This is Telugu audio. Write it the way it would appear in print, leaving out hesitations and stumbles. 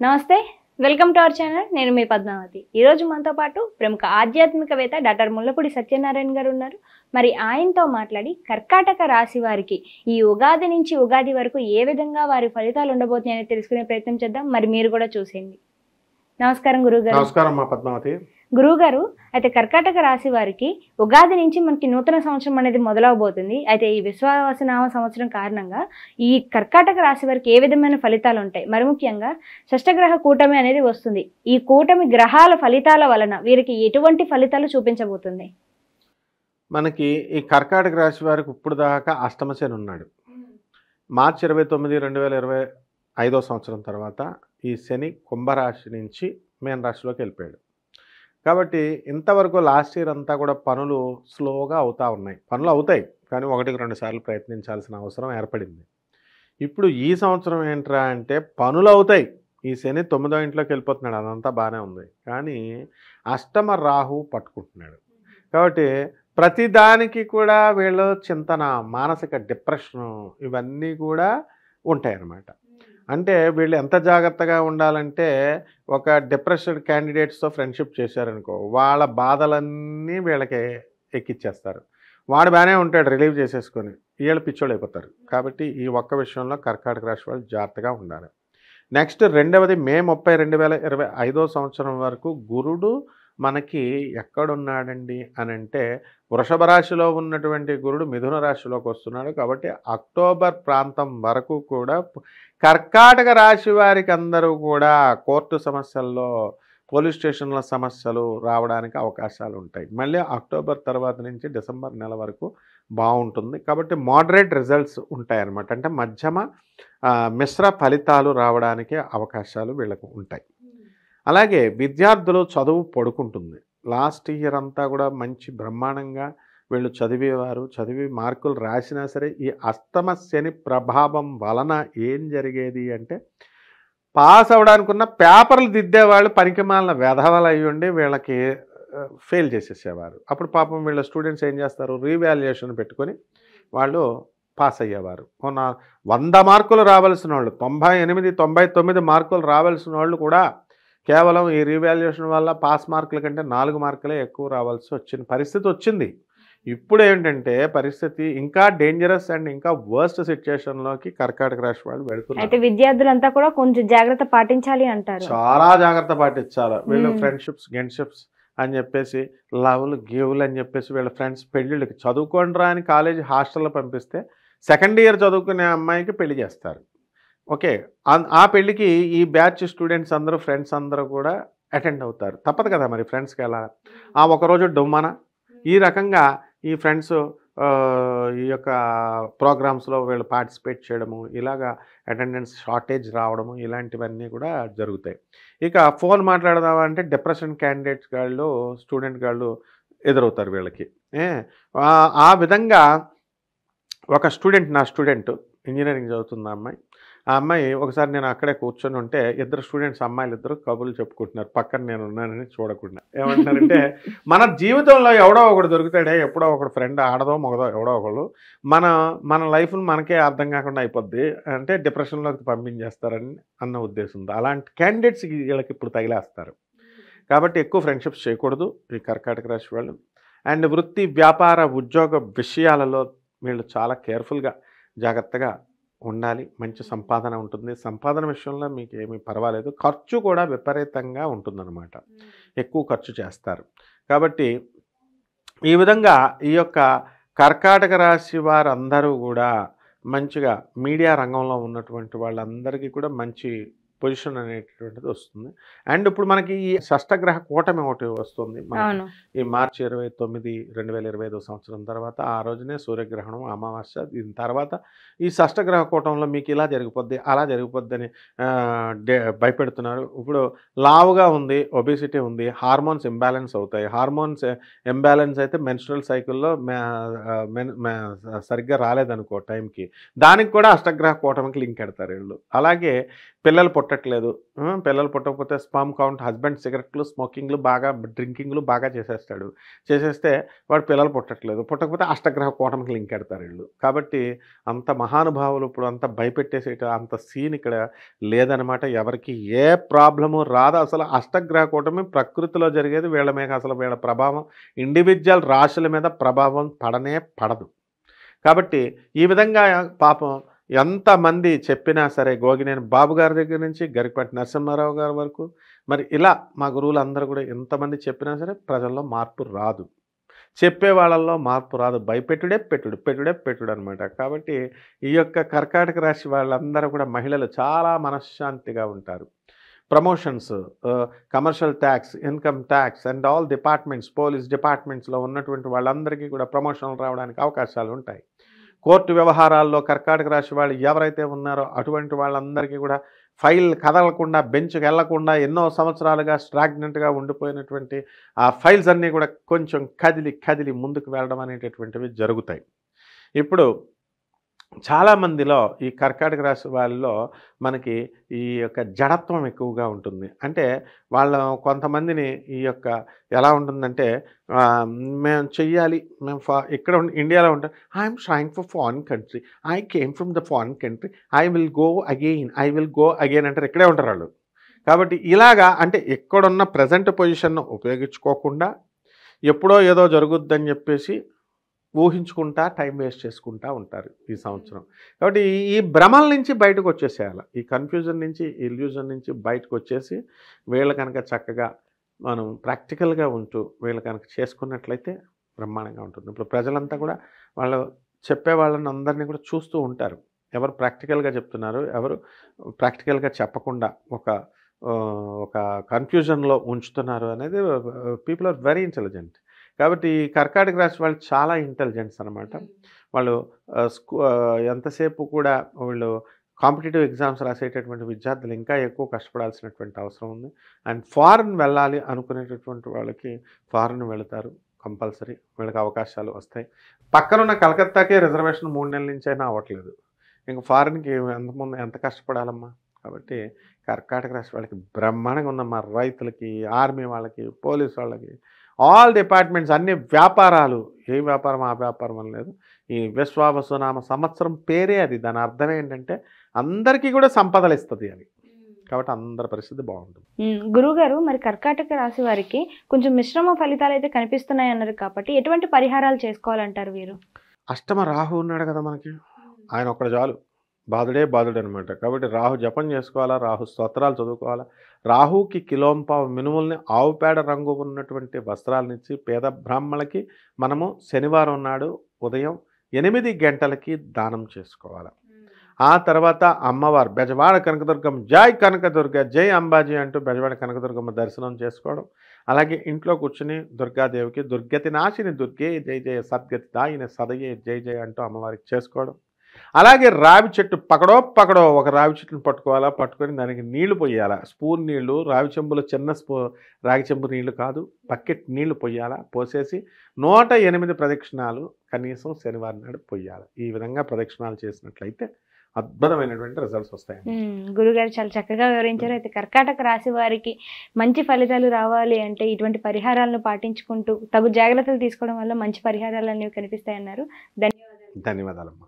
నమస్తే, వెల్కమ్ టు అవర్ ఛానల్. నేను మీ పద్మావతి. ఈరోజు మనతో పాటు ప్రముఖ ఆధ్యాత్మికవేత్త డాక్టర్ ముల్లపూడి సత్యనారాయణ గారు ఉన్నారు. మరి ఆయనతో మాట్లాడి కర్కాటక రాశి వారికి ఈ ఉగాది నుంచి ఉగాది వరకు ఏ విధంగా వారి ఫలితాలు ఉండబోతున్నాయని తెలుసుకునే ప్రయత్నం చేద్దాం. మరి మీరు కూడా చూసేయండి. నమస్కారం గురువుగారు. నమస్కారం మా పద్మావతి. గురువుగారు, అయితే కర్కాటక రాశి వారికి ఉగాది నుంచి మనకి నూతన సంవత్సరం అనేది మొదలవబోతుంది. అయితే ఈ విశ్వావసనామ సంవత్సరం కారణంగా ఈ కర్కాటక రాశి వారికి ఏ విధమైన ఫలితాలు ఉంటాయి? మరి ముఖ్యంగా షష్టగ్రహ కూటమి అనేది వస్తుంది. ఈ కూటమి గ్రహాల ఫలితాల వలన వీరికి ఎటువంటి ఫలితాలు చూపించబోతుంది? మనకి ఈ కర్కాటక రాశి వారికి ఇప్పుడు దాకా అష్టమశని ఉన్నాడు. మార్చి 29, 2025 సంవత్సరం తర్వాత ఈ శని కుంభరాశి నుంచి మీన రాశిలోకి వెళ్ళిపోయాడు. కాబట్టి ఇంతవరకు లాస్ట్ ఇయర్ అంతా కూడా పనులు స్లోగా అవుతూ ఉన్నాయి. పనులు అవుతాయి కానీ 1-2 సార్లు ప్రయత్నించాల్సిన అవసరం ఏర్పడింది. ఇప్పుడు ఈ సంవత్సరం ఏంట్రా అంటే పనులు అవుతాయి. ఈ శని 9వ ఇంట్లోకి వెళ్ళిపోతున్నాడు, అదంతా బాగానే ఉంది. కానీ అష్టమ రాహు పట్టుకుంటున్నాడు. కాబట్టి ప్రతిదానికి కూడా వీళ్ళు చింతన, మానసిక డిప్రెషను ఇవన్నీ కూడా ఉంటాయి అన్నమాట. అంటే వీళ్ళు ఎంత జాగ్రత్తగా ఉండాలంటే ఒక డిప్రెషన్ క్యాండిడేట్స్తో ఫ్రెండ్షిప్ చేశారనుకో, వాళ్ళ బాధలన్నీ వీళ్ళకి ఎక్కిచ్చేస్తారు. వాడు బాగానే ఉంటాడు రిలీవ్ చేసేసుకొని, వీళ్ళు పిచ్చోళ్ళు అయిపోతారు. కాబట్టి ఈ ఒక్క విషయంలో కర్కాటక రాశి వాళ్ళు జాగ్రత్తగా ఉండాలి. నెక్స్ట్ రెండవది, మే 30, 2025 సంవత్సరం వరకు గురుడు మనకి ఎక్కడున్నాడండి అని అంటే వృషభ రాశిలో ఉన్నటువంటి గురుడు మిథున రాశిలోకి వస్తున్నాడు. కాబట్టి అక్టోబర్ ప్రాంతం వరకు కూడా కర్కాటక రాశి వారికి అందరూ కూడా కోర్టు సమస్యల్లో, పోలీస్ స్టేషన్ల సమస్యలు రావడానికి అవకాశాలు ఉంటాయి. మళ్ళీ అక్టోబర్ తర్వాత నుంచి డిసెంబర్ నెల వరకు బాగుంటుంది. కాబట్టి మోడరేట్ రిజల్ట్స్ ఉంటాయన్నమాట. అంటే మధ్యమ మిశ్ర ఫలితాలు రావడానికి అవకాశాలు వీళ్ళకు ఉంటాయి. అలాగే విద్యార్థులు చదువు పడుకుంటుంది. లాస్ట్ ఇయర్ అంతా కూడా మంచి బ్రహ్మాండంగా వీళ్ళు చదివేవారు, చదివి మార్కులు రాసినా సరే ఈ అష్టమ శని ప్రభావం వలన ఏం జరిగేది అంటే పాస్ అవ్వడానికి ఉన్న పేపర్లు దిద్దేవాళ్ళు పనికిమాలిన వెధవలు అయ్యి ఉండి వీళ్ళకి ఫెయిల్ చేసేసేవారు. అప్పుడు పాపం వీళ్ళ స్టూడెంట్స్ ఏం చేస్తారు, రీవాల్యుయేషన్ పెట్టుకొని వాళ్ళు పాస్ అయ్యేవారు. 100 మార్కులు రావాల్సిన వాళ్ళు 98, 99 మార్కులు రావాల్సిన వాళ్ళు కూడా కేవలం ఈ రీవాల్యుయేషన్ వల్ల పాస్ మార్కుల కంటే 4 మార్కులే ఎక్కువ రావాల్సి వచ్చిన పరిస్థితి వచ్చింది. ఇప్పుడు ఏంటంటే పరిస్థితి ఇంకా డేంజరస్ అండ్ ఇంకా వర్స్ట్ సిచ్యుయేషన్లోకి కర్కాటక రాశి వాళ్ళు వెళ్తున్నారు. అయితే విద్యార్థులంతా కూడా కొంచెం జాగ్రత్త పాటించాలి అంటారు. చాలా జాగ్రత్త పాటించాలి. వీళ్ళు ఫ్రెండ్షిప్స్, గెన్షిప్స్ అని చెప్పేసి, లవ్లు, గేవులు అని చెప్పేసి వీళ్ళ ఫ్రెండ్స్ పెళ్ళిళ్ళకి చదువుకోండిరా అని కాలేజీ హాస్టల్లో పంపిస్తే సెకండ్ ఇయర్ చదువుకునే అమ్మాయికి పెళ్లి చేస్తారు. ఓకే, ఆ పెళ్ళికి ఈ బ్యాచ్ స్టూడెంట్స్ అందరూ, ఫ్రెండ్స్ అందరూ కూడా అటెండ్ అవుతారు. తప్పదు కదా మరి ఫ్రెండ్స్కి ఎలా, ఆ ఒకరోజు డొమ్మన ఈ రకంగా ఈ ఫ్రెండ్స్ ఈ యొక్క ప్రోగ్రామ్స్లో వీళ్ళు పార్టిసిపేట్ చేయడము, ఇలాగా అటెండెన్స్ షార్టేజ్ రావడము, ఇలాంటివన్నీ కూడా జరుగుతాయి. ఇక ఫోన్ మాట్లాడదామంటే డిప్రెషన్ క్యాండిడేట్స్ వాళ్ళు, స్టూడెంట్ వాళ్ళు ఎదురవుతారు వీళ్ళకి. ఆ విధంగా ఒక స్టూడెంట్, నా స్టూడెంట్ ఇంజనీరింగ్ చదువుతుంది అమ్మాయి. ఆ అమ్మాయి ఒకసారి నేను అక్కడే కూర్చొని ఉంటే ఇద్దరు స్టూడెంట్స్, అమ్మాయిలు ఇద్దరు కబుర్లు చెప్పుకుంటున్నారు పక్కన నేను ఉన్నానని చూడకుండా. ఏమంటున్నారంటే మన జీవితంలో ఎవడో ఒకడు దొరుకుతాడే, ఎప్పుడో ఒకడు ఫ్రెండ్, ఆడదో మగదో ఎవడో ఒకడు, మన లైఫ్ను మనకే అర్థం కాకుండా అయిపోద్ది అంటే డిప్రెషన్లోకి పంపించేస్తారని అన్న ఉద్దేశంతో అలాంటి క్యాండిడేట్స్కి వీళ్ళకి ఇప్పుడు తగిలేస్తారు. కాబట్టి ఎక్కువ ఫ్రెండ్షిప్స్ చేయకూడదు ఈ కర్కాటక రాశి వాళ్ళు. అండ్ వృత్తి, వ్యాపార, ఉద్యోగ విషయాలలో వీళ్ళు చాలా కేర్ఫుల్గా, జాగ్రత్తగా ఉండాలి. మంచి సంపాదన ఉంటుంది. సంపాదన విషయంలో మీకు ఏమీ పర్వాలేదు. ఖర్చు కూడా విపరీతంగా ఉంటుందన్నమాట, ఎక్కువ ఖర్చు చేస్తారు. కాబట్టి ఈ విధంగా ఈ యొక్క కర్కాటక రాశి వారందరూ కూడా మంచిగా మీడియా రంగంలో ఉన్నటువంటి వాళ్ళందరికీ కూడా మంచి పొజిషన్ అనేటువంటిది వస్తుంది. అండ్ ఇప్పుడు మనకి ఈ షష్టగ్రహ కూటమి ఒకటి వస్తుంది ఈ మార్చి 29, 2025 సంవత్సరం తర్వాత. ఆ రోజునే సూర్యగ్రహణం, అమావాస్య. దీని తర్వాత ఈ షష్టగ్రహ కూటంలో మీకు ఇలా జరిగిపోద్ది, అలా జరిగిపోద్ది అని భయపెడుతున్నారు. ఇప్పుడు లావుగా ఉంది, ఒబేసిటీ ఉంది, హార్మోన్స్ ఇంబ్యాలెన్స్ అవుతాయి. హార్మోన్స్ ఇంబ్యాలెన్స్ అయితే మెన్స్ట్రల్ సైకిల్లో సరిగ్గా రాలేదనుకో టైంకి, దానికి కూడా అష్టగ్రహ కూటమికి లింక్ పెడతారు వీళ్ళు. అలాగే పిల్లలు పుట్టట్లేదు, పిల్లలు పుట్టకపోతే స్పర్మ్ కౌంట్, హస్బెండ్ సిగరెట్లు, స్మోకింగ్లు బాగా, డ్రింకింగ్లు బాగా చేసేస్తాడు. చేసేస్తే వాడు పిల్లలు పుట్టట్లేదు, పుట్టకపోతే అష్టగ్రహ కూటమికి లింక్ ఎడతారు వీళ్ళు. కాబట్టి అంత మహానుభావులు ఇప్పుడు అంత భయపెట్టేసేట అంత సీన్ ఇక్కడ లేదనమాట. ఎవరికి ఏ ప్రాబ్లము రాదు. అసలు అష్టగ్రహ కూటమి ప్రకృతిలో జరిగేది, వీళ్ళ మీద అసలు వీళ్ళ ప్రభావం ఇండివిజువల్ రాశుల మీద ప్రభావం పడనే పడదు. కాబట్టి ఈ విధంగా పాపం ఎంతమంది చెప్పినా సరే, గోగినేని బాబు గారి దగ్గర నుంచి గరికపాటి నరసింహారావు గారి వరకు, మరి ఇలా మా గురువులు అందరూ కూడా ఎంతమంది చెప్పినా సరే ప్రజల్లో మార్పు రాదు, చెప్పే వాళ్ళల్లో మార్పు రాదు. భయపెట్టుడే పెట్టుడు అనమాట. కాబట్టి ఈ యొక్క కర్కాటక రాశి వాళ్ళందరూ కూడా మహిళలు చాలా మనశ్శాంతిగా ఉంటారు. Promotions, commercial tax, income tax and all departments, police డిపార్ట్మెంట్స్లో ఉన్నటువంటి వాళ్ళందరికీ కూడా ప్రమోషన్లు రావడానికి అవకాశాలు ఉంటాయి. కోర్టు వ్యవహారాల్లో కర్కాటక రాశి వాళ్ళు ఎవరైతే ఉన్నారో అటువంటి వాళ్ళందరికీ కూడా ఫైల్ కదలకుండా, బెంచ్కి వెళ్లకుండా ఎన్నో సంవత్సరాలుగా స్టాగ్నెంట్గా ఉండిపోయినటువంటి ఆ ఫైల్స్ అన్నీ కూడా కొంచెం కదిలి ముందుకు వెళ్ళడం అనేటటువంటివి జరుగుతాయి. ఇప్పుడు చాలామందిలో ఈ కర్కాటక రాశి వాళ్ళలో మనకి ఈ యొక్క జడత్వం ఎక్కువగా ఉంటుంది. అంటే వాళ్ళ కొంతమందిని ఈ యొక్క ఎలా ఉంటుందంటే, మేము చెయ్యాలి, మేము ఇక్కడ ఇండియాలో ఉంటాం, I'm trying for foreign country, I came from the foreign country, I will go again అంటారు. ఇక్కడే ఉంటారు వాళ్ళు. కాబట్టి ఇలాగా అంటే ఇక్కడున్న ప్రజెంట్ పొజిషన్ను ఉపయోగించుకోకుండా ఎప్పుడో ఏదో జరుగుద్దని చెప్పేసి ఊహించుకుంటా టైం వేస్ట్ చేసుకుంటూ ఉంటారు ఈ సంవత్సరం. కాబట్టి ఈ భ్రమల నుంచి బయటకు వచ్చేసేయాలి, ఈ కన్ఫ్యూజన్ నుంచి, ఇల్యూజన్ నుంచి బయటకు వచ్చేసి వీళ్ళు కనుక చక్కగా మనం ప్రాక్టికల్గా ఉంటూ వీళ్ళు కనుక చేసుకున్నట్లయితే బ్రహ్మాండంగా ఉంటుంది. ఇప్పుడు ప్రజలంతా కూడా వాళ్ళు చెప్పే వాళ్ళని అందరినీ కూడా చూస్తూ ఉంటారు, ఎవరు ప్రాక్టికల్గా చెప్తున్నారు, ఎవరు ప్రాక్టికల్గా చెప్పకుండా ఒక కన్ఫ్యూజన్లో ఉంచుతున్నారు అనేది. People are very intelligent. కాబట్టి ఈ కర్కాటక రాశి వాళ్ళు చాలా ఇంటెలిజెంట్స్ అనమాట. వాళ్ళు ఎంతసేపు కూడా వీళ్ళు కాంపిటేటివ్ ఎగ్జామ్స్ రాసేటటువంటి విద్యార్థులు ఇంకా ఎక్కువ కష్టపడాల్సినటువంటి అవసరం ఉంది. అండ్ ఫారెన్ వెళ్ళాలి అనుకునేటటువంటి వాళ్ళకి ఫారెన్ వెళతారు కంపల్సరీ, వీళ్ళకి అవకాశాలు వస్తాయి. పక్కనున్న కలకత్తాకే రిజర్వేషన్ 3 నెలల నుంచి అయినా అవ్వట్లేదు, ఇంకా ఫారెన్కి ఎంత కష్టపడాలమ్మా. కాబట్టి కర్కాటక రాశి వాళ్ళకి బ్రహ్మాండంగా ఉందమ్మా. రైతులకి, ఆర్మీ వాళ్ళకి, పోలీస్ వాళ్ళకి, ఆల్ డిపార్ట్మెంట్స్, అన్ని వ్యాపారాలు, ఏ వ్యాపారం ఆ వ్యాపారం అని లేదు. ఈ విశ్వావసునామ సంవత్సరం పేరే అది. దాని అర్థం ఏంటంటే అందరికీ కూడా సంపదలు ఇస్తుంది అని. కాబట్టి అందరి పరిస్థితి బాగుంటుంది. గురువుగారు, మరి కర్కాటక రాశి వారికి కొంచెం మిశ్రమ ఫలితాలు అయితే కనిపిస్తున్నాయి అన్నారు కాబట్టి ఎటువంటి పరిహారాలు చేసుకోవాలంటారు వీరు? అష్టమ రాహు ఉన్నాడు కదా మనకి, ఆయన ఒక్కడ చాలు, బాధుడే అనమాట. కాబట్టి రాహు జపం చేసుకోవాలా, రాహు స్తోత్రాలు చదువుకోవాలా. రాహుకి కిలోంపావు మినుముల్ని ఆవు పేడ రంగు ఉన్నటువంటి వస్త్రాలనిచ్చి పేద బ్రాహ్మణులకి మనము శనివారం నాడు ఉదయం 8 గంటలకి దానం చేసుకోవాలి. ఆ తర్వాత అమ్మవారు బెజవాడ కనకదుర్గమ్మ, జై కనకదుర్గ, జై అంబాజీ అంటూ బెజవాడ కనకదుర్గమ్మ దర్శనం చేసుకోవడం. అలాగే ఇంట్లో కూర్చుని దుర్గాదేవికి దుర్గతి నాశిని దుర్గే జై జయ, సద్గతి దాయిని సదయే జై జయ అంటూ అమ్మవారికి చేసుకోవడం. అలాగే రావి చెట్టు పకడో ఒక రావి చెట్టును పట్టుకోవాలా, పట్టుకొని దానికి నీళ్లు పొయ్యాలా, స్పూన్ నీళ్లు, రావి చెంబులో చిన్న రాగి చెంబు నీళ్లు కాదు, బకెట్ నీళ్లు పొయ్యాలా. పోసేసి 108 ప్రదక్షిణాలు కనీసం శనివారం నాడు పొయ్యాలి. ఈ విధంగా ప్రదక్షిణాలు చేసినట్లయితే అద్భుతమైనటువంటి రిజల్ట్స్ వస్తాయి. గురుగారు చాలా చక్కగా వివరించారు. అయితే కర్కాటక రాశి వారికి మంచి ఫలితాలు రావాలి అంటే ఇటువంటి పరిహారాలను పాటించుకుంటూ తగు జాగ్రత్తలు తీసుకోవడం వల్ల మంచి పరిహారాలు అనేవి కనిపిస్తాయన్నారు. ధన్యవాదాలమ్మా.